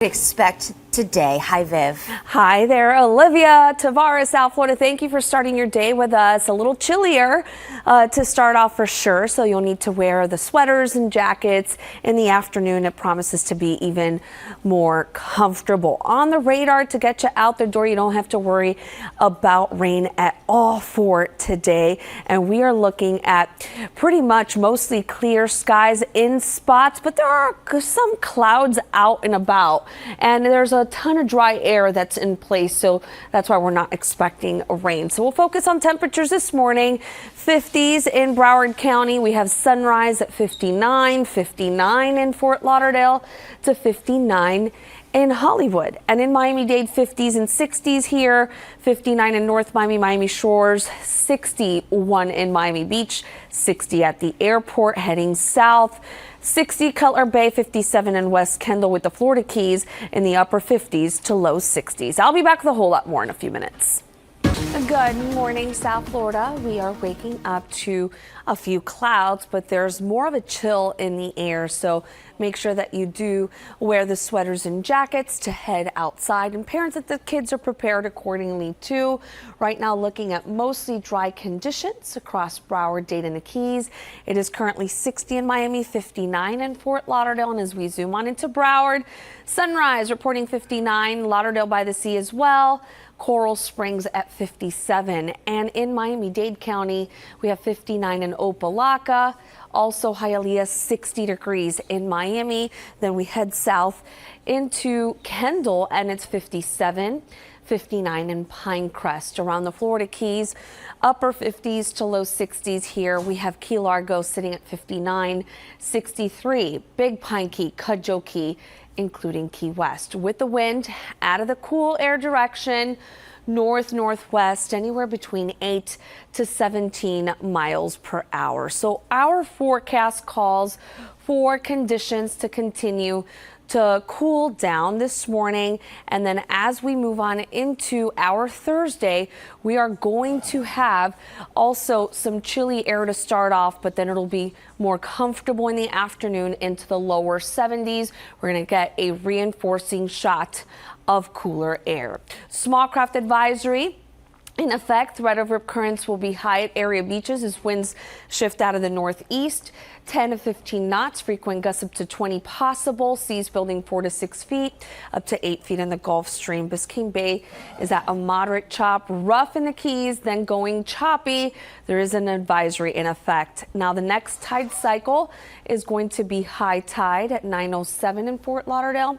Expect today. Hi, Viv. Hi there, Olivia. Tavares, South Florida. Thank you for starting your day with us. A little chillier to start off for sure, so you'll need to wear the sweaters and jackets. In the afternoon, it promises to be even more comfortable. On the radar to get you out the door, you don't have to worry about rain at all for today. And we are looking at pretty much mostly clear skies in spots, but there are some clouds out and about. And there's a ton of dry air that's in place, so that's why we're not expecting rain. So we'll focus on temperatures this morning. 50s in Broward County. We have sunrise at 59, 59 in Fort Lauderdale to 59 in Hollywood. And in Miami-Dade, 50s and 60s here, 59 in North Miami, Miami Shores, 61 in Miami Beach, 60 at the airport heading south, 60 Cutler Bay, 57 in West Kendall with the Florida Keys in the upper 50s to low 60s. I'll be back with a whole lot more in a few minutes. Good morning, South Florida. We are waking up to a few clouds, but there's more of a chill in the air. So make sure that you do wear the sweaters and jackets to head outside, and parents that the kids are prepared accordingly too. Right now, looking at mostly dry conditions across Broward, Dade, and the Keys. It is currently 60 in Miami, 59 in Fort Lauderdale. And as we zoom on into Broward, sunrise reporting 59, Lauderdale by the Sea as well. Coral Springs at 57, and in Miami-Dade County we have 59 in Opelika, also Hialeah 60 degrees in Miami. Then we head south into Kendall and it's 57, 59 in Pinecrest. Around the Florida Keys, upper 50s to low 60s here. We have Key Largo sitting at 59, 63, Big Pine Key, Cudjoe Key, including Key West. With the wind out of the cool air direction, northwest, anywhere between 8 to 17 miles per hour. So our forecast calls for conditions to continue to cool down this morning, and then as we move on into our Thursday, we are going to have also some chilly air to start off, but then it'll be more comfortable in the afternoon into the lower 70s. We're going to get a reinforcing shot of cooler air. Small craft advisory in effect. Threat of rip currents will be high at area beaches as winds shift out of the northeast. 10 to 15 knots, frequent gusts up to 20 possible. Seas building 4 to 6 feet, up to 8 feet in the Gulf Stream. Biscayne Bay is at a moderate chop, rough in the Keys, then going choppy. There is an advisory in effect. Now the next tide cycle is going to be high tide at 9:07 in Fort Lauderdale,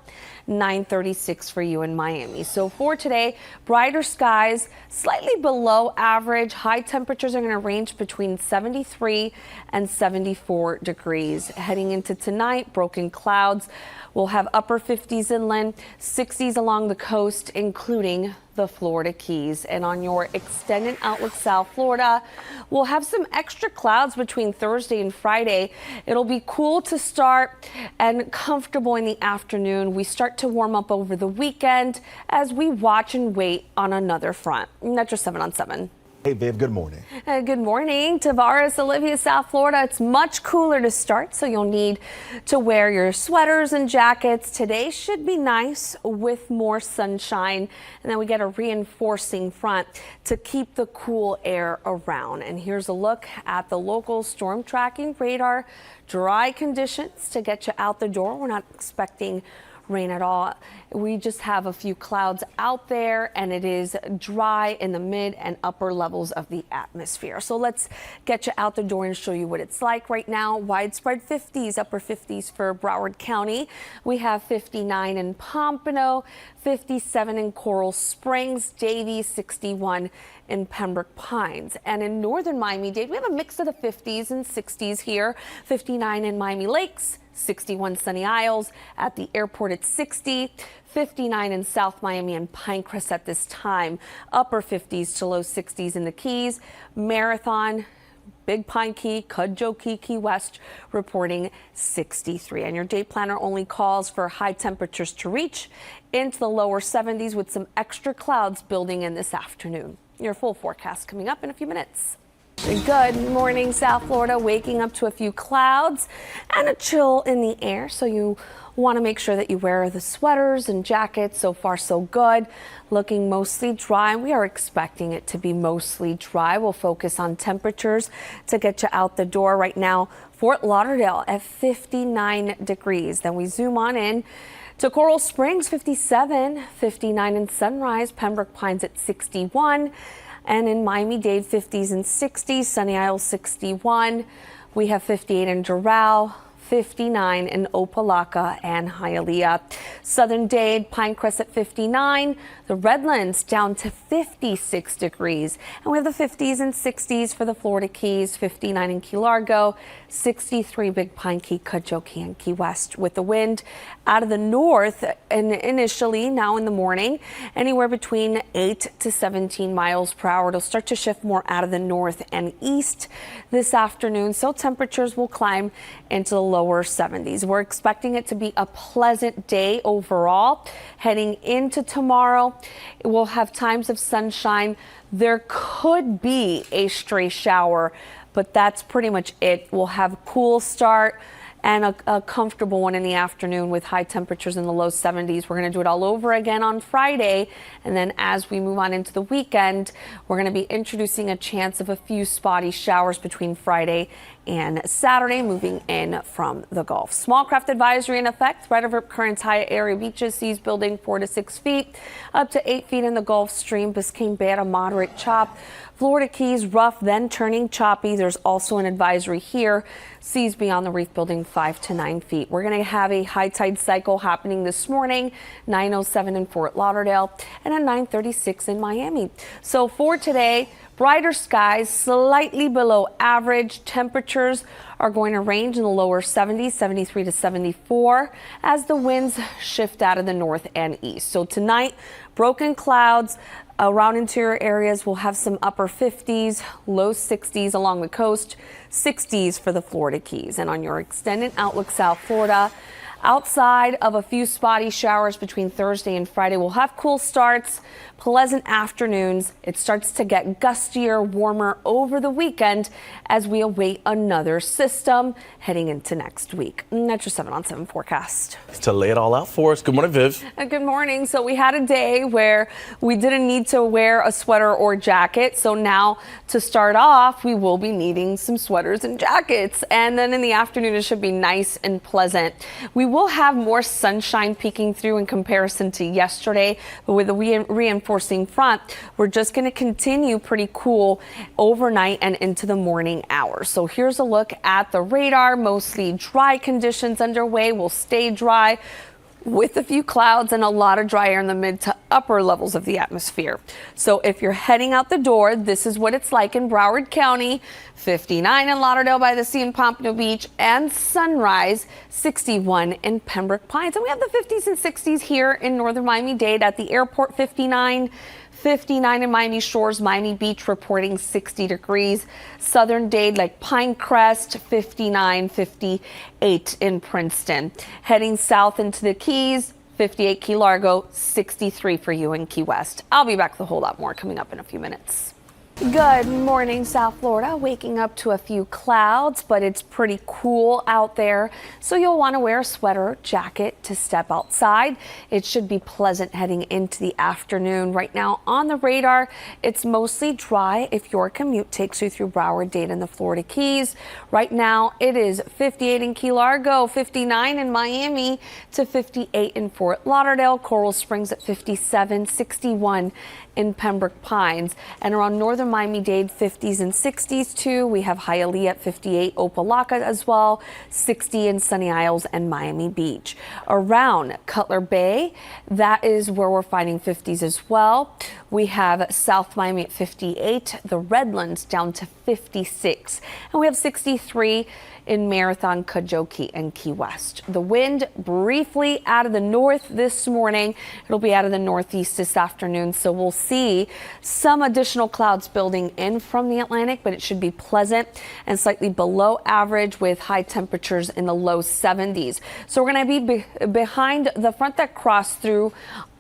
9:36 for you in Miami. So for today, brighter skies, slightly below average. High temperatures are going to range between 73 and 74 degrees. Heading into tonight, broken clouds. We'll have upper 50s inland, 60s along the coast, including the Florida Keys. And on your extended outlook, South Florida, we'll have some extra clouds between Thursday and Friday. It'll be cool to start and comfortable in the afternoon. We start to warm up over the weekend as we watch and wait on another front. That's your 7 on 7. Hey, Viv, good morning. Good morning. Tavares, Olivia, South Florida. It's much cooler to start, so you'll need to wear your sweaters and jackets. Today should be nice with more sunshine, and then we get a reinforcing front to keep the cool air around. And here's a look at the local storm tracking radar. Dry conditions to get you out the door. We're not expecting rain at all. We just have a few clouds out there, and it is dry in the mid and upper levels of the atmosphere. So let's get you out the door and show you what it's like right now. Widespread 50s, upper 50s for Broward County. We have 59 in Pompano, 57 in Coral Springs, Davie, 61 in Pembroke Pines. And in northern Miami-Dade, we have a mix of the 50s and 60s here. 59 in Miami Lakes, 61 Sunny Isles. At the airport it's 60, 59 in South Miami and Pinecrest at this time. Upper 50s to low 60s in the Keys. Marathon, Big Pine Key, Cudjoe Key, Key West reporting 63. And your day planner only calls for high temperatures to reach into the lower 70s with some extra clouds building in this afternoon. Your full forecast coming up in a few minutes. Good morning, South Florida. Waking up to a few clouds and a chill in the air. So you want to make sure that you wear the sweaters and jackets. So far, so good. Looking mostly dry. We are expecting it to be mostly dry. We'll focus on temperatures to get you out the door right now. Fort Lauderdale at 59 degrees. Then we zoom on in to Coral Springs, 57, 59 in Sunrise, Pembroke Pines at 61. And in Miami-Dade, 50s and 60s, Sunny Isle 61. We have 58 in Doral, 59 in Opelika and Hialeah. Southern Dade, Pinecrest at 59. The Redlands down to 56 degrees. And we have the 50s and 60s for the Florida Keys, 59 in Key Largo, 63 Big Pine Key, Cahokia, and Key West. With the wind out of the north and initially now in the morning, anywhere between 8 to 17 miles per hour. It'll start to shift more out of the north and east this afternoon. So temperatures will climb into the lower 70s. We're expecting it to be a pleasant day overall. Heading into tomorrow, we'll have times of sunshine. There could be a stray shower, but that's pretty much it. We'll have a cool start and a comfortable one in the afternoon with high temperatures in the low 70s. We're going to do it all over again on Friday. And then as we move on into the weekend, we're going to be introducing a chance of a few spotty showers between Friday and Saturday, moving in from the Gulf. Small craft advisory in effect. Right over currents, high area beaches, seas building 4 to 6 feet, up to 8 feet in the Gulf Stream. Biscayne Bay at a moderate chop. Florida Keys rough, then turning choppy. There's also an advisory here. Seas beyond the reef building 5 to 9 feet. We're going to have a high tide cycle happening this morning, 9:07 in Fort Lauderdale and at 9:36 in Miami. So for today, brighter skies, slightly below average. Temperatures are going to range in the lower 70s, 73 to 74, as the winds shift out of the north and east. So tonight, broken clouds around interior areas. We'll have some upper 50s, low 60s along the coast, 60s for the Florida Keys. And on your extended outlook, South Florida, outside of a few spotty showers between Thursday and Friday, we'll have cool starts, pleasant afternoons. It starts to get gustier, warmer over the weekend as we await another system heading into next week. That's your 7 on 7 forecast. To lay it all out for us. Good morning, Viv. Good morning. So we had a day where we didn't need to wear a sweater or jacket. So now to start off, we will be needing some sweaters and jackets. And then in the afternoon, it should be nice and pleasant. We will have more sunshine peeking through in comparison to yesterday, but with the reinforcing front, we're just going to continue pretty cool overnight and into the morning hours. So here's a look at the radar. Mostly dry conditions underway. Will stay dry with a few clouds and a lot of dry air in the mid to upper levels of the atmosphere. So if you're heading out the door, this is what it's like in Broward County. 59 in Lauderdale by the Sea and Pompano Beach, and Sunrise, 61 in Pembroke Pines. And we have the 50s and 60s here in northern Miami-Dade. At the airport, 59 in Miami Shores, Miami Beach reporting 60 degrees. Southern Dade, like Pinecrest, 59, 58 in Princeton. Heading south into the Keys, 58 Key Largo, 63 for you in Key West. I'll be back with a whole lot more coming up in a few minutes. Good morning, South Florida. Waking up to a few clouds, but it's pretty cool out there. So you'll want to wear a sweater, jacket to step outside. It should be pleasant heading into the afternoon. Right now on the radar, it's mostly dry if your commute takes you through Broward, Dade, and the Florida Keys. Right now, it is 58 in Key Largo, 59 in Miami to 58 in Fort Lauderdale. Coral Springs at 57, 61 in Pembroke Pines, and around northern Miami-Dade, 50s and 60s too. We have Hialeah at 58, Opelika as well, 60 in Sunny Isles and Miami Beach. Around Cutler Bay, that is where we're finding 50s as well. We have South Miami at 58, the Redlands down to 56, and we have 63 in Marathon, Cahokia, and Key West. The wind briefly out of the north this morning. It'll be out of the northeast this afternoon, so we'll see some additional clouds building in from the Atlantic, but it should be pleasant and slightly below average with high temperatures in the low 70s. So we're going to be behind the front that crossed through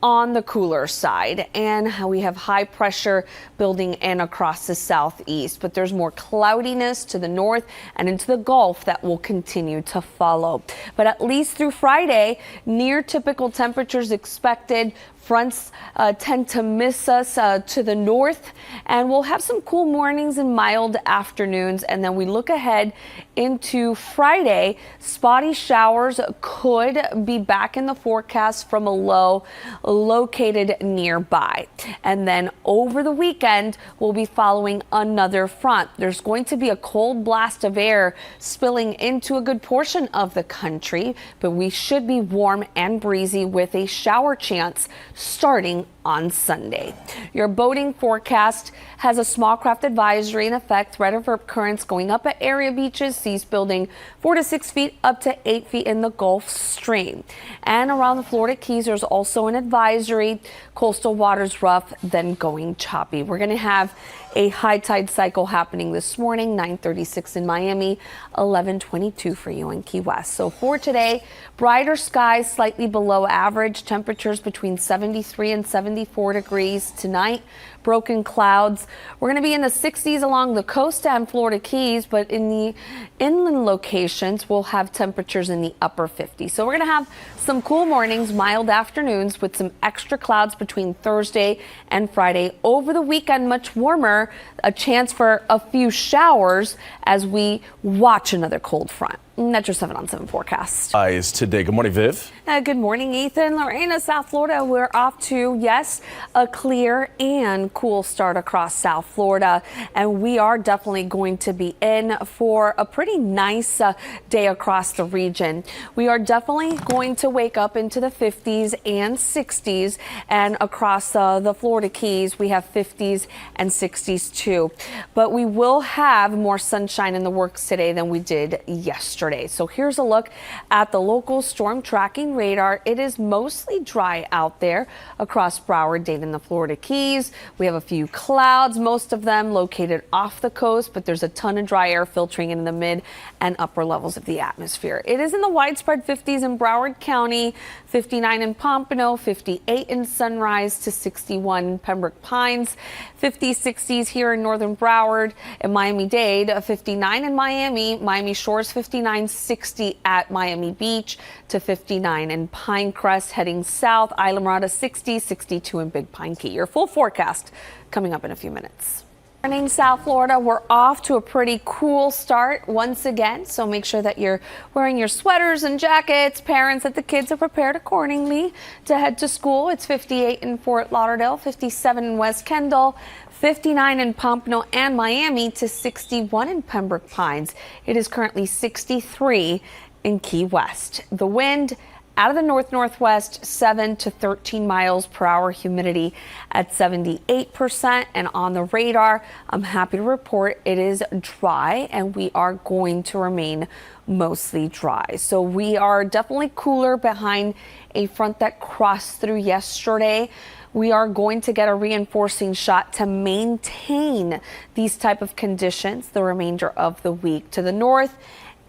on the cooler side, and we have high pressure building in across the southeast, but there's more cloudiness to the north and into the Gulf that will continue to follow. But at least through Friday, near typical temperatures expected. Fronts tend to miss us to the north, and we'll have some cool mornings and mild afternoons. And then we look ahead into Friday. Spotty showers could be back in the forecast from a low located nearby. And then over the weekend, we'll be following another front. There's going to be a cold blast of air spilling into a good portion of the country, but we should be warm and breezy with a shower chance starting on Sunday. Your boating forecast has a small craft advisory in effect. Threat of currents going up at area beaches, seas building 4 to 6 feet up to 8 feet in the Gulf Stream. And around the Florida Keys, there's also an advisory. Coastal waters rough, then going choppy. We're going to have a high tide cycle happening this morning, 9:36 in Miami, 11:22 for you in Key West. So for today, brighter skies, slightly below average, temperatures between 73 and 74 degrees tonight. Broken clouds. We're going to be in the 60s along the coast and Florida Keys, but in the inland locations, we'll have temperatures in the upper 50s. So we're going to have some cool mornings, mild afternoons with some extra clouds between Thursday and Friday. Over the weekend, much warmer, a chance for a few showers as we watch another cold front. That's your 7 on 7 forecast. Is today. Good morning, Viv. Good morning, Ethan. Lorena, South Florida. We're off to, yes, a clear and cool start across South Florida. And we are definitely going to be in for a pretty nice day across the region. We are definitely going to wake up into the 50s and 60s. And across the Florida Keys, we have 50s and 60s too. But we will have more sunshine in the works today than we did yesterday. So here's a look at the local storm tracking radar. It is mostly dry out there across Broward, Dade, and the Florida Keys. We have a few clouds, most of them located off the coast, but there's a ton of dry air filtering in the mid and upper levels of the atmosphere. It is in the widespread 50s in Broward County, 59 in Pompano, 58 in Sunrise to 61 in Pembroke Pines, 50s, 60s here in northern Broward and Miami-Dade, 59 in Miami, Miami Shores 59, 60 at Miami Beach to 59 in Pinecrest. Heading south, Islamorada 60, 62 in Big Pine Key. Your full forecast coming up in a few minutes. Morning, South Florida. We're off to a pretty cool start once again, so make sure that you're wearing your sweaters and jackets. Parents, that the kids are prepared accordingly to head to school. It's 58 in Fort Lauderdale, 57 in West Kendall, 59 in Pompano and Miami to 61 in Pembroke Pines. It is currently 63 in Key West. The wind out of the north-northwest, 7 to 13 miles per hour, humidity at 78%. And on the radar, I'm happy to report it is dry and we are going to remain mostly dry. So we are definitely cooler behind a front that crossed through yesterday. We are going to get a reinforcing shot to maintain these type of conditions the remainder of the week. To the north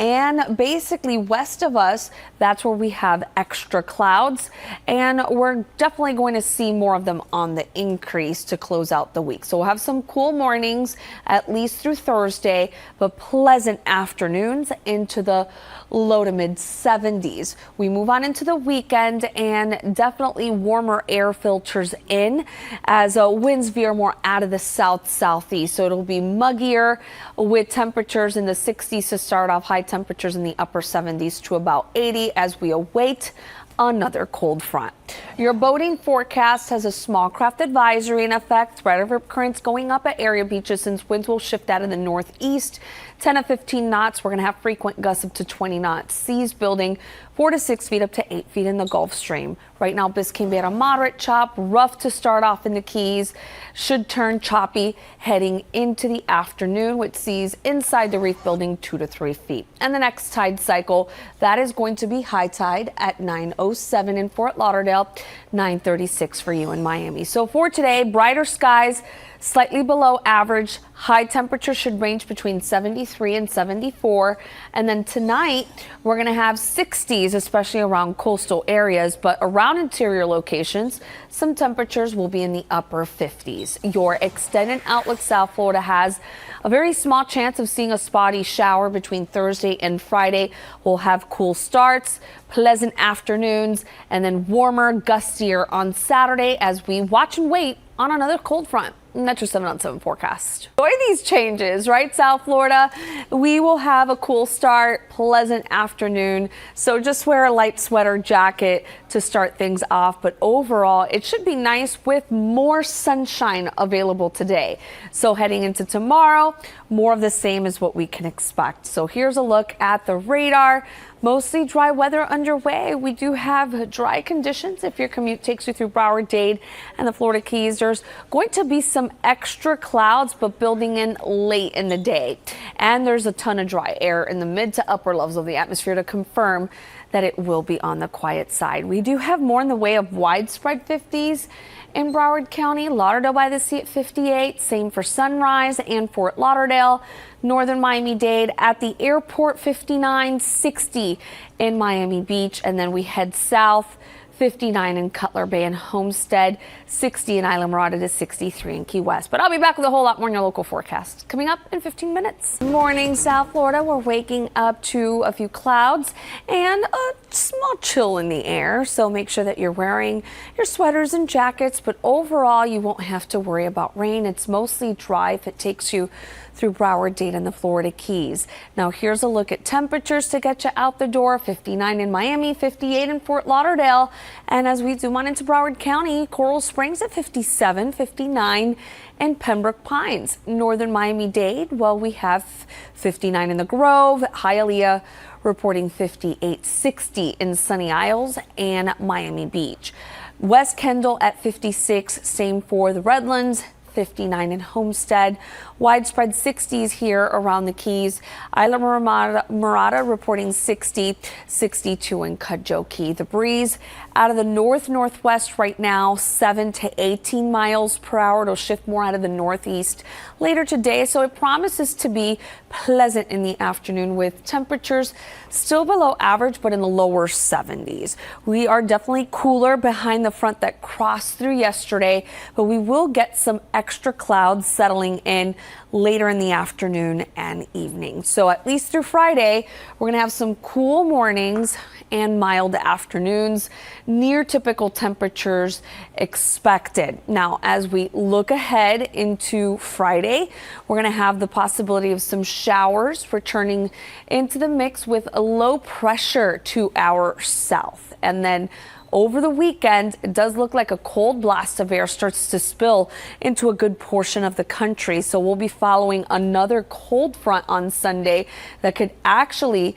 and basically west of us, that's where we have extra clouds, and we're definitely going to see more of them on the increase to close out the week. So we'll have some cool mornings at least through Thursday, but pleasant afternoons into the low to mid 70s. We move on into the weekend and definitely warmer air filters in as winds veer more out of the south-southeast. So it'll be muggier with temperatures in the 60s to start off, high temperatures in the upper 70s to about 80 as we await another cold front. Your boating forecast has a small craft advisory in effect. Threat of rip currents going up at area beaches since winds will shift out of the northeast. 10 to 15 knots. We're going to have frequent gusts up to 20 knots. Seas building 4 to 6 feet up to 8 feet in the Gulf Stream. Right now, Biscayne Bay at a moderate chop. Rough to start off in the Keys. Should turn choppy heading into the afternoon with seas inside the reef building 2 to 3 feet. And the next tide cycle, that is going to be high tide at 9:06. low 7 in Fort Lauderdale, 936 for you in Miami. So for today, brighter skies, slightly below average. High temperature should range between 73 and 74. And then tonight, we're going to have 60s, especially around coastal areas, but around interior locations, some temperatures will be in the upper 50s. Your extended outlook South Florida has a very small chance of seeing a spotty shower between Thursday and Friday. We'll have cool starts, pleasant afternoons, and then warmer, gustier on Saturday as we watch and wait on another cold front. Metro 7 on 7 forecast. Enjoy these changes, right, South Florida? We will have a cool start, pleasant afternoon. So just wear a light sweater jacket to start things off. But overall, it should be nice with more sunshine available today. So heading into tomorrow, more of the same is what we can expect. So here's a look at the radar. Mostly dry weather underway. We do have dry conditions if your commute takes you through Broward, Dade, and the Florida Keys. There's going to be some extra clouds, but building in late in the day. And there's a ton of dry air in the mid to upper levels of the atmosphere to confirm that it will be on the quiet side. We do have more in the way of widespread 50s in Broward County, Lauderdale by the Sea at 58, same for Sunrise and Fort Lauderdale, northern Miami-Dade at the airport 59, 60 in Miami Beach, and then we head south 59 in Cutler Bay and Homestead, 60 in Isla Mirada to 63 in Key West. But I'll be back with a whole lot more in your local forecast coming up in 15 minutes. Morning, South Florida. We're waking up to a few clouds and a small chill in the air. So make sure that you're wearing your sweaters and jackets. But overall, you won't have to worry about rain. It's mostly dry if it takes you through Broward, Dade, and the Florida Keys. Now here's a look at temperatures to get you out the door. 59 in Miami, 58 in Fort Lauderdale. And as we zoom on into Broward County, Coral Springs at 57, 59 in Pembroke Pines. Northern Miami-Dade, well, we have 59 in the Grove. Hialeah reporting 58, 60 in Sunny Isles and Miami Beach. West Kendall at 56, same for the Redlands. 59 in Homestead. Widespread 60s here around the Keys. Isla Mirada reporting 60, 62 in Cudjoe Key. The breeze out of the northwest right now, 7 to 18 miles per hour. It'll shift more out of the northeast later today, so it promises to be pleasant in the afternoon with temperatures still below average but in the lower 70s. We are definitely cooler behind the front that crossed through yesterday, but we will get some extra clouds settling in later in the afternoon and evening. So at least through Friday, we're going to have some cool mornings and mild afternoons, near typical temperatures expected. Now, as we look ahead into Friday, we're going to have the possibility of some showers returning into the mix with a low pressure to our south. And then over the weekend, it does look like a cold blast of air starts to spill into a good portion of the country. So we'll be following another cold front on Sunday that could actually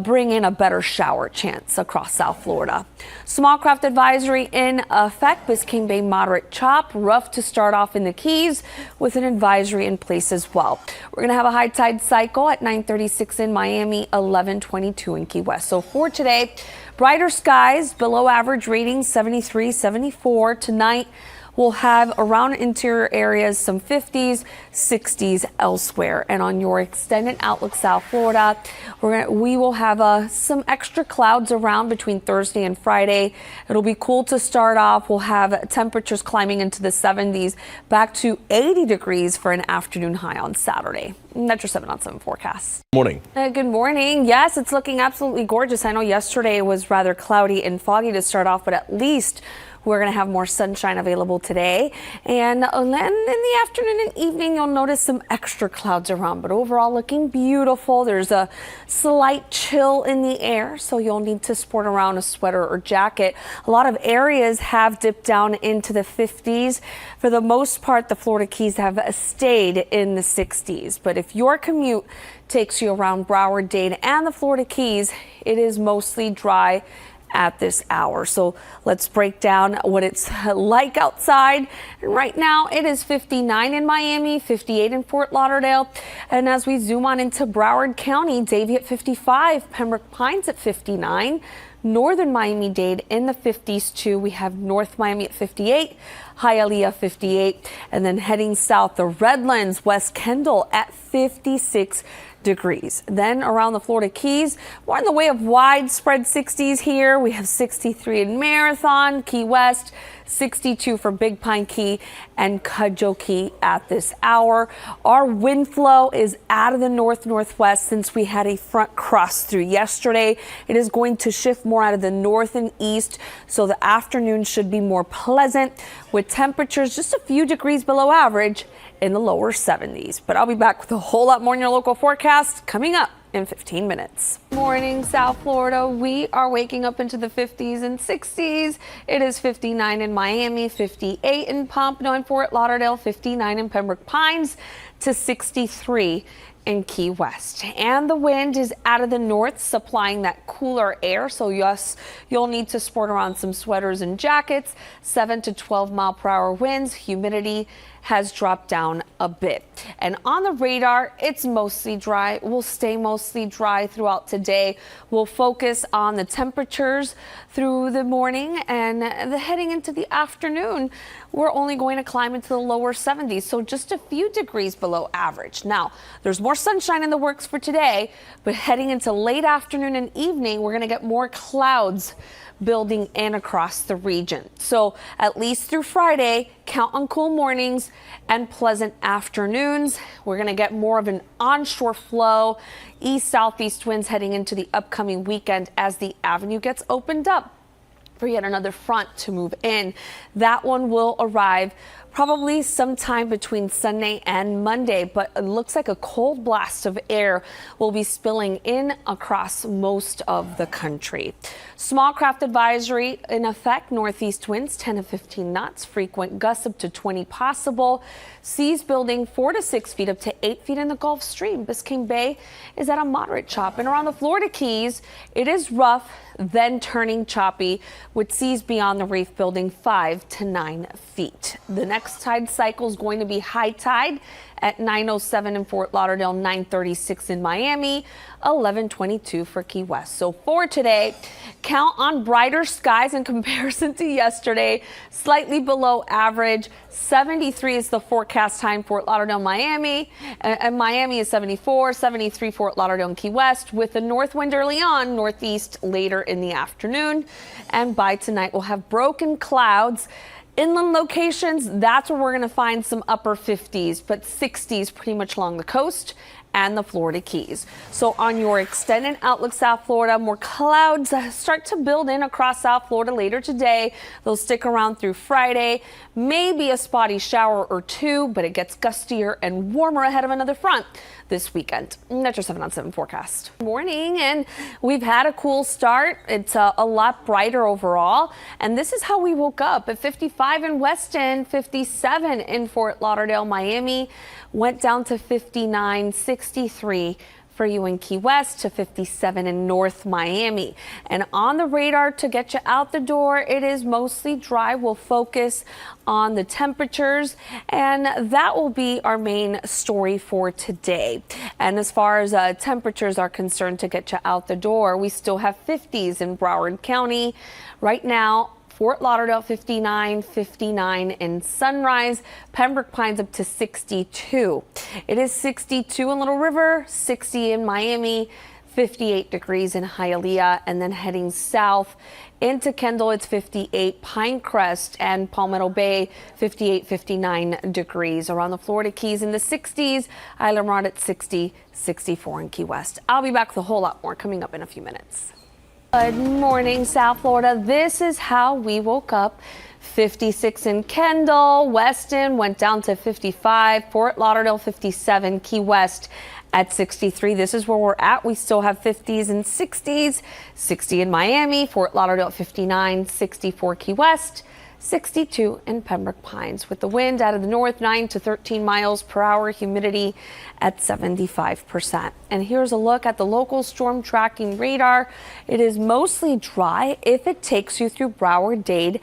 bring in a better shower chance across South Florida. Small craft advisory in effect. Biscayne Bay moderate chop. Rough to start off in the Keys with an advisory in place as well. We're going to have a high tide cycle at 9:36 in Miami, 11:22 in Key West. So for today, brighter skies, below average ratings, 73, 74. Tonight, we'll have around interior areas some 50s, 60s elsewhere. And on your extended outlook, South Florida, we will have some extra clouds around between Thursday and Friday. It'll be cool to start off. We'll have temperatures climbing into the 70s, back to 80 degrees for an afternoon high on Saturday. Metro 7 on 7 forecast. Morning. Good morning. Yes, it's looking absolutely gorgeous. I know yesterday was rather cloudy and foggy to start off, but at least we're going to have more sunshine available today. And then in the afternoon and evening, you'll notice some extra clouds around, but overall looking beautiful. There's a slight chill in the air, so you'll need to sport around a sweater or jacket. A lot of areas have dipped down into the 50s. For the most part, the Florida Keys have stayed in the 60s. But if your commute takes you around Broward, Dade, and the Florida Keys, it is mostly dry at this hour. So let's break down what it's like outside. And right now it is 59 in Miami, 58 in Fort Lauderdale. And as we zoom on into Broward County, Davie at 55, Pembroke Pines at 59, Northern Miami-Dade in the 50s too. We have North Miami at 58, Hialeah 58, and then heading south, the Redlands, West Kendall at 56 degrees. Then around the Florida Keys, more in the way of widespread 60s here. We have 63 in Marathon, Key West, 62 for Big Pine Key and Cudjoe Key at this hour. Our wind flow is out of the north-northwest since we had a front cross through yesterday. It is going to shift more out of the north and east, so the afternoon should be more pleasant with temperatures just a few degrees below average in the lower 70s. But I'll be back with a whole lot more in your local forecast coming up in 15 minutes. Morning, South Florida. We are waking up into the 50s and 60s. It is 59 in Miami, 58 in Pompano and Fort Lauderdale, 59 in Pembroke Pines to 63 in Key West. And the wind is out of the north, supplying that cooler air. So yes, you'll need to sport around some sweaters and jackets. 7 to 12 mile per hour winds. Humidity has dropped down a bit. And on the radar, it's mostly dry. We'll stay mostly dry throughout today. We'll focus on the temperatures through the morning and heading into the afternoon. We're only going to climb into the lower 70s, so just a few degrees below average. Now, there's more sunshine in the works for today, but heading into late afternoon and evening, we're going to get more clouds building in across the region. So at least through Friday, count on cool mornings and pleasant afternoons. We're going to get more of an onshore flow, east-southeast winds heading into the upcoming weekend as the avenue gets opened up for yet another front to move in. That one will arrive probably sometime between Sunday and Monday, but it looks like a cold blast of air will be spilling in across most of the country. Small craft advisory in effect, northeast winds 10 to 15 knots, frequent gusts up to 20 possible. Seas building 4 to 6 feet up to 8 feet in the Gulf Stream. Biscayne Bay is at a moderate chop, and around the Florida Keys, it is rough, then turning choppy with seas beyond the reef building 5 to 9 feet. The next tide cycle is going to be high tide at 9:07 in Fort Lauderdale, 9:36 in Miami, 11:22 for Key West. So for today, count on brighter skies in comparison to yesterday, slightly below average. 73 is the forecast time, Fort Lauderdale, Miami, and Miami is 74, 73 Fort Lauderdale and Key West, with the north wind early on, northeast later in the afternoon. And by tonight, we'll have broken clouds. Inland locations, that's where we're going to find some upper 50s, but 60s pretty much along the coast and the Florida Keys. So on your extended outlook, South Florida, more clouds start to build in across South Florida later today. They'll stick around through Friday, maybe a spotty shower or two, but it gets gustier and warmer ahead of another front this weekend. That's your 7 on 7 forecast. Morning, and we've had a cool start. It's a lot brighter overall, and this is how we woke up at 55 in Weston, 57 in Fort Lauderdale, Miami, went down to 59, 63 for you in Key West, to 57 in North Miami. And on the radar to get you out the door, it is mostly dry. We'll focus on the temperatures, and that will be our main story for today. And as far as temperatures are concerned to get you out the door, we still have 50s in Broward County right now. Fort Lauderdale 59, 59 in Sunrise, Pembroke Pines up to 62. It is 62 in Little River, 60 in Miami, 58 degrees in Hialeah, and then heading south into Kendall, it's 58, Pinecrest and Palmetto Bay, 58, 59 degrees. Around the Florida Keys in the 60s, Isla Mirada at 60, 64 in Key West. I'll be back with a whole lot more coming up in a few minutes. Good morning, South Florida. This is how we woke up. 56 in Kendall, Weston went down to 55, Fort Lauderdale 57, Key West at 63. This is where we're at. We still have 50s and 60s, 60 in Miami, Fort Lauderdale at 59, 64 Key West, 62 in Pembroke Pines, with the wind out of the north 9 to 13 miles per hour, humidity at 75%. And here's a look at the local storm tracking radar. It is mostly dry if it takes you through Broward, Dade,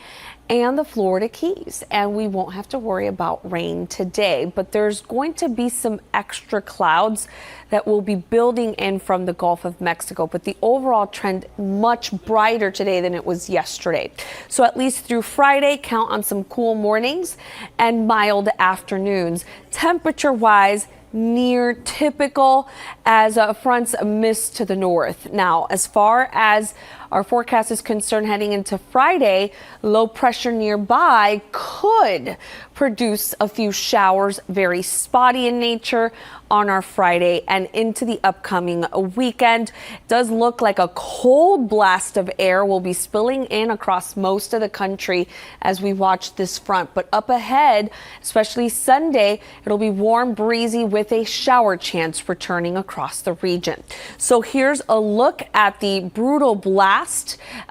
and the Florida Keys. And we won't have to worry about rain today, but there's going to be some extra clouds that will be building in from the Gulf of Mexico. But the overall trend much brighter today than it was yesterday. So at least through Friday, count on some cool mornings and mild afternoons. Temperature wise, near typical as fronts miss to the north. Now, as far as our forecast is concerned heading into Friday, low pressure nearby could produce a few showers, very spotty in nature on our Friday and into the upcoming weekend. It does look like a cold blast of air will be spilling in across most of the country as we watch this front. But up ahead, especially Sunday, it'll be warm, breezy with a shower chance returning across the region. So here's a look at the brutal blast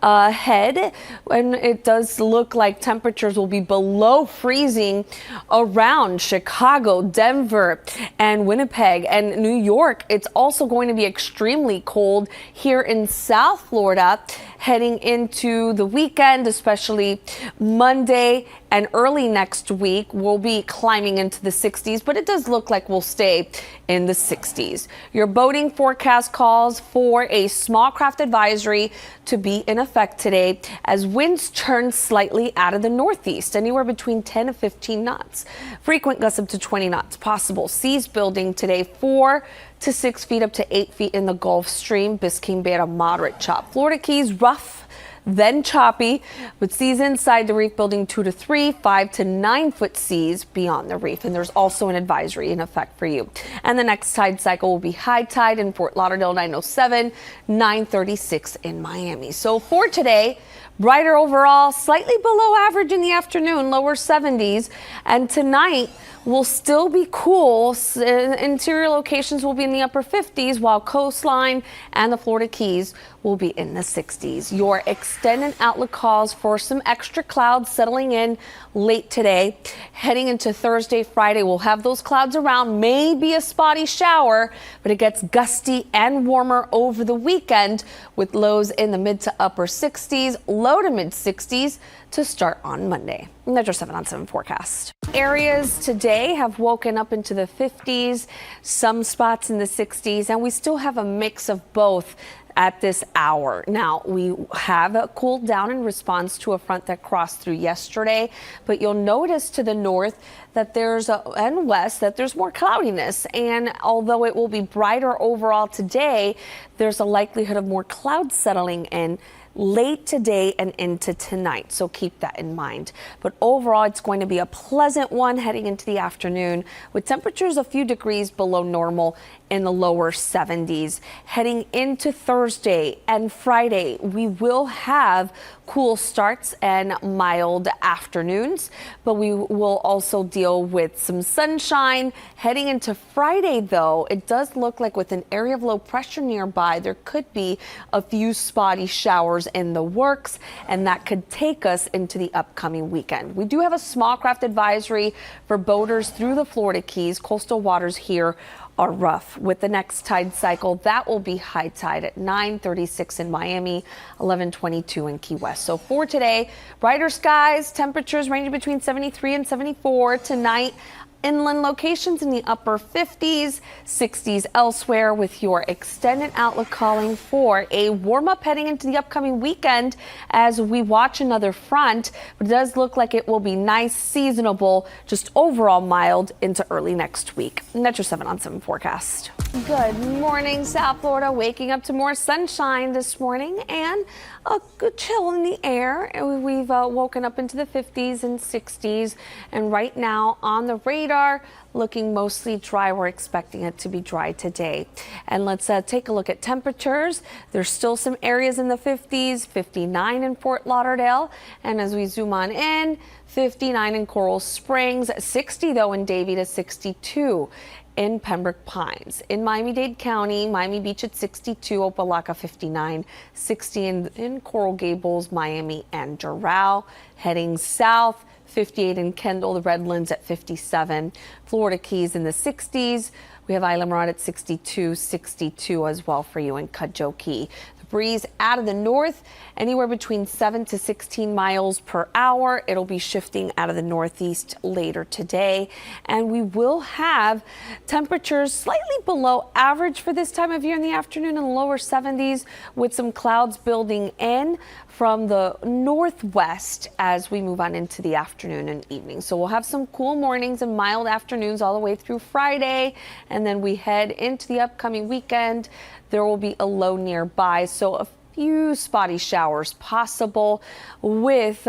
ahead, and it does look like temperatures will be below freezing around Chicago, Denver, and Winnipeg and New York. It's also going to be extremely cold here in South Florida heading into the weekend, especially Monday and early next week. We'll be climbing into the 60s, but it does look like we'll stay in the 60s. Your boating forecast calls for a small craft advisory to be in effect today as winds turn slightly out of the northeast, anywhere between 10 and 15 knots. Frequent gusts up to 20 knots possible. Seas building today 4 to 6 feet up to 8 feet in the Gulf Stream. Biscayne Bay at a moderate chop. Florida Keys rough, then choppy, with seas inside the reef building 2 to 3, 5 to 9 foot seas beyond the reef. And there's also an advisory in effect for you. And the next tide cycle will be high tide in Fort Lauderdale 907, 936 in Miami. So for today, brighter overall, slightly below average in the afternoon, lower 70s. And tonight will still be cool. Interior locations will be in the upper 50s, while coastline and the Florida Keys will be in the 60s. Your extended outlook calls for some extra clouds settling in late today. Heading into Thursday, Friday, we'll have those clouds around, maybe a spotty shower, but it gets gusty and warmer over the weekend with lows in the mid to upper 60s, low to mid 60s to start on Monday. And that's your 7 on 7 forecast. Areas today have woken up into the 50s, some spots in the 60s, and we still have a mix of both at this hour. Now, we have cooled down in response to a front that crossed through yesterday, but you'll notice to the north that and west that there's more cloudiness. And although it will be brighter overall today, there's a likelihood of more clouds settling in late today and into tonight, so keep that in mind. But overall, it's going to be a pleasant one heading into the afternoon with temperatures a few degrees below normal in the lower 70s. Heading into Thursday and Friday, we will have cool starts and mild afternoons, but we will also deal with some sunshine. Heading into Friday, though, it does look like with an area of low pressure nearby, there could be a few spotty showers in the works, and that could take us into the upcoming weekend. We do have a small craft advisory for boaters through the Florida Keys. Coastal waters here are rough. With the next tide cycle, that will be high tide at 9:36 in Miami, 11:22 in Key West. So for today, brighter skies, temperatures ranging between 73 and 74 tonight. Inland locations in the upper 50s, 60s elsewhere, with your extended outlook calling for a warm up heading into the upcoming weekend as we watch another front. But it does look like it will be nice, seasonable, just overall mild into early next week. And that's your 7 on 7 forecast. Good morning, South Florida. Waking up to more sunshine this morning and a good chill in the air. We've woken up into the 50s and 60s, and right now on the radar, looking mostly dry. We're expecting it to be dry today. And let's take a look at temperatures. There's still some areas in the 50s, 59 in Fort Lauderdale. And as we zoom on in, 59 in Coral Springs, 60 though in Davie to 62 in Pembroke Pines. In Miami-Dade County, Miami Beach at 62, Opa-locka 59, 60 in Coral Gables, Miami, and Doral. Heading south, 58 in Kendall, the Redlands at 57, Florida Keys in the 60s. We have Isla Mirada at 62, 62 as well for you in Cudjoe Key. The breeze out of the north, anywhere between 7 to 16 miles per hour. It'll be shifting out of the northeast later today, and we will have temperatures slightly below average for this time of year in the afternoon, in the lower 70s, with some clouds building in from the northwest as we move on into the afternoon and evening. So we'll have some cool mornings and mild afternoons all the way through Friday, and then we head into the upcoming weekend. There will be a low nearby, so a few spotty showers possible with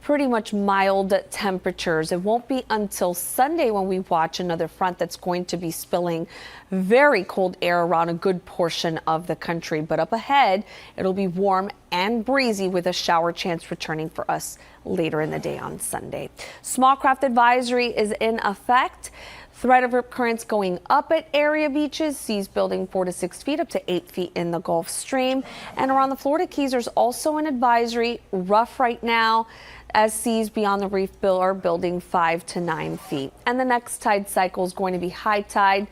pretty much mild temperatures. It won't be until Sunday when we watch another front that's going to be spilling very cold air around a good portion of the country. But up ahead, it'll be warm and breezy with a shower chance returning for us later in the day on Sunday. Small craft advisory is in effect. Threat of rip currents going up at area beaches, seas building 4 to 6 feet up to 8 feet in the Gulf Stream. And around the Florida Keys, there's also an advisory, rough right now, as seas beyond the reef are building 5 to 9 feet. And the next tide cycle is going to be high tide,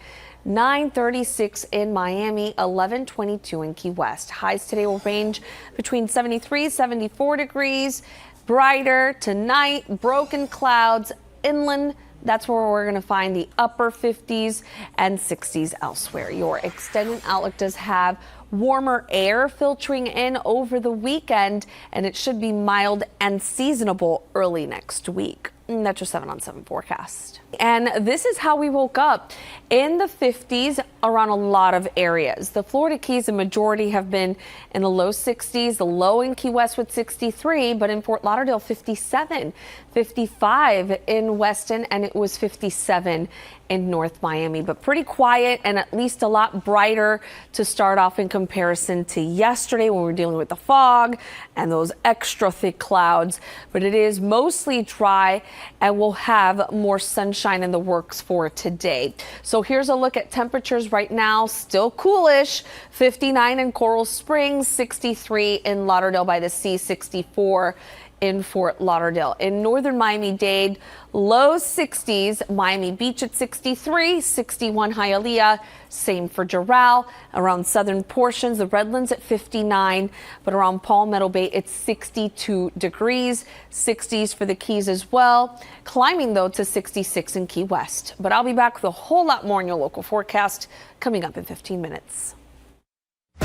9:36 in Miami, 11:22 in Key West. Highs today will range between 73, 74 degrees. Brighter tonight, broken clouds inland. That's where we're going to find the upper 50s and 60s elsewhere. Your extended outlook does have warmer air filtering in over the weekend, and it should be mild and seasonable early next week. That's your 7-on-7 forecast. And this is how we woke up in the 50s around a lot of areas. The Florida Keys, the majority have been in the low 60s, the low in Key West with 63, but in Fort Lauderdale, 57, 55 in Weston, and it was 57 in North Miami. But pretty quiet and at least a lot brighter to start off in comparison to yesterday when we were dealing with the fog and those extra thick clouds. But it is mostly dry, and we'll have more sunshine in the works for today. So here's a look at temperatures right now. Still coolish, 59 in Coral Springs, 63 in Lauderdale by the Sea, 64 in Fort Lauderdale. In northern Miami-Dade, low 60s, Miami Beach at 63, 61 Hialeah, same for Doral. Around southern portions, the Redlands at 59, but around Palmetto Bay, it's 62 degrees, 60s for the Keys as well. Climbing, though, to 66 in Key West. But I'll be back with a whole lot more in your local forecast coming up in 15 minutes.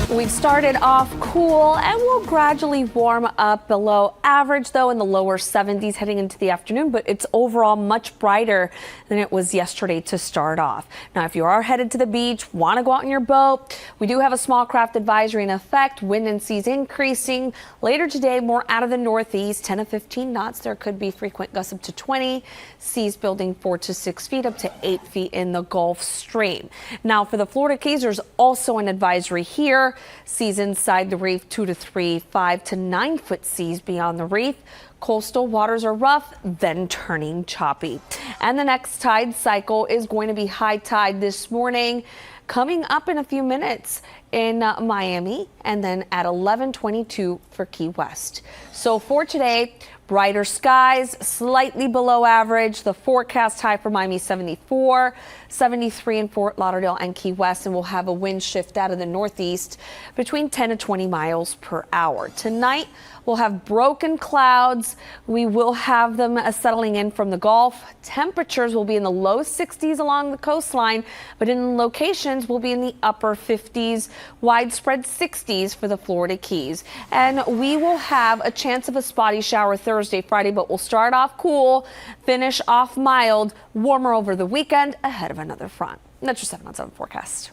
We've started off cool and we'll gradually warm up below average, though, in the lower 70s heading into the afternoon, but it's overall much brighter than it was yesterday to start off. Now, if you are headed to the beach, want to go out in your boat, we do have a small craft advisory in effect. Wind and seas increasing later today, more out of the northeast, 10 to 15 knots. There could be frequent gusts up to 20. Seas building 4 to 6 feet up to 8 feet in the Gulf Stream. Now, for the Florida Keys, there's also an advisory here. Seas inside the reef 2 to 3, 5 to 9 foot seas beyond the reef. Coastal waters are rough, then turning choppy. And the next tide cycle is going to be high tide this morning, coming up in a few minutes in Miami, and then at 11:22 for Key West. So for today, brighter skies, slightly below average. The forecast high for Miami 74, 73 in Fort Lauderdale and Key West, and we'll have a wind shift out of the northeast between 10 to 20 miles per hour. Tonight, we'll have broken clouds. We will have them settling in from the Gulf. Temperatures will be in the low 60s along the coastline, but in locations will be in the upper 50s, widespread 60s for the Florida Keys. And we will have a chance of a spotty shower Thursday, Friday, but we'll start off cool, finish off mild, warmer over the weekend ahead of another front. That's your 7-on-7 forecast.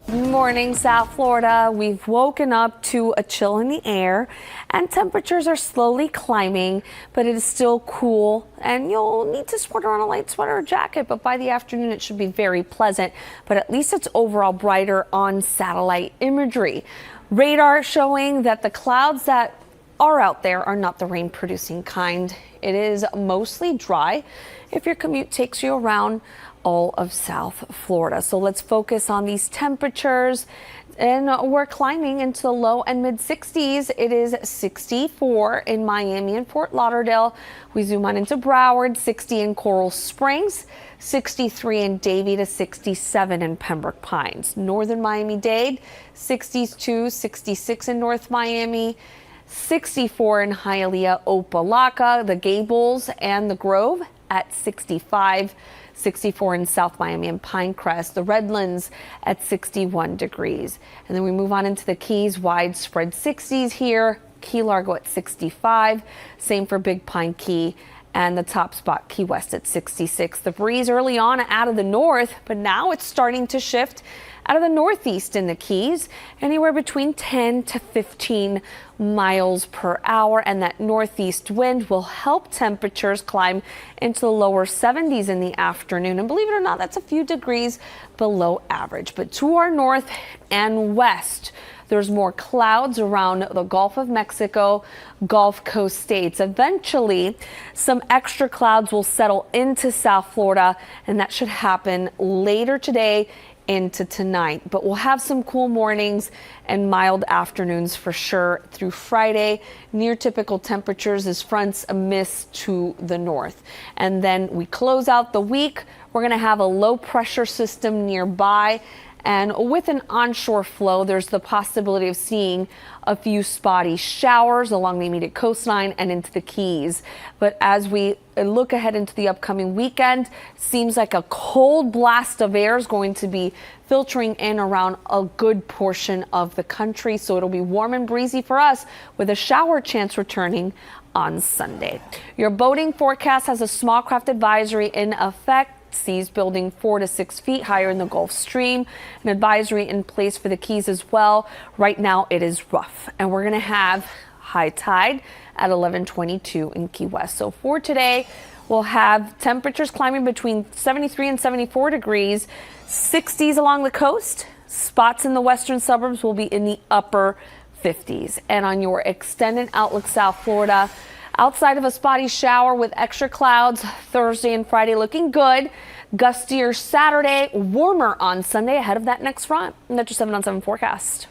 Morning, South Florida. We've woken up to a chill in the air and temperatures are slowly climbing, but it is still cool and you'll need to sport on a light sweater or jacket, but by the afternoon it should be very pleasant, but at least it's overall brighter on satellite imagery. Radar showing that the clouds that are out there are not the rain producing kind. It is mostly dry if your commute takes you around all of South Florida. So let's focus on these temperatures. And we're climbing into the low and mid 60s. It is 64 in Miami and Fort Lauderdale. We zoom on into Broward, 60 in Coral Springs, 63 in Davie to 67 in Pembroke Pines. Northern Miami-Dade, 62, 66 in North Miami, 64 in Hialeah, Opelika, the Gables and the Grove at 65. 64 in South Miami and Pinecrest, the Redlands at 61 degrees. And then we move on into the Keys, widespread 60s here. Key Largo at 65, same for Big Pine Key, and the top spot Key West at 66. The breeze early on out of the north, but now it's starting to shift out of the northeast in the Keys, anywhere between 10 to 15 miles per hour. And that northeast wind will help temperatures climb into the lower 70s in the afternoon. And believe it or not, that's a few degrees below average. But to our north and west, there's more clouds around the Gulf of Mexico, Gulf Coast states. Eventually, some extra clouds will settle into South Florida, and that should happen later today into tonight. But we'll have some cool mornings and mild afternoons for sure through Friday. Near typical temperatures as fronts miss to the north. And then we close out the week. We're going to have a low pressure system nearby. And with an onshore flow, there's the possibility of seeing a few spotty showers along the immediate coastline and into the Keys. But as we look ahead into the upcoming weekend, seems like a cold blast of air is going to be filtering in around a good portion of the country. So it'll be warm and breezy for us with a shower chance returning on Sunday. Your boating forecast has a small craft advisory in effect. Seas building 4 to 6 feet higher in the Gulf Stream. An advisory in place for the Keys as well. Right now it is rough, and we're going to have high tide at 11:22 in Key West. So for today, we'll have temperatures climbing between 73 and 74 degrees, 60s along the coast. Spots in the western suburbs will be in the upper 50s. And on your extended outlook, South Florida, outside of a spotty shower with extra clouds, Thursday and Friday looking good. Gustier Saturday, warmer on Sunday ahead of that next front. And that's your 7 on 7 forecast.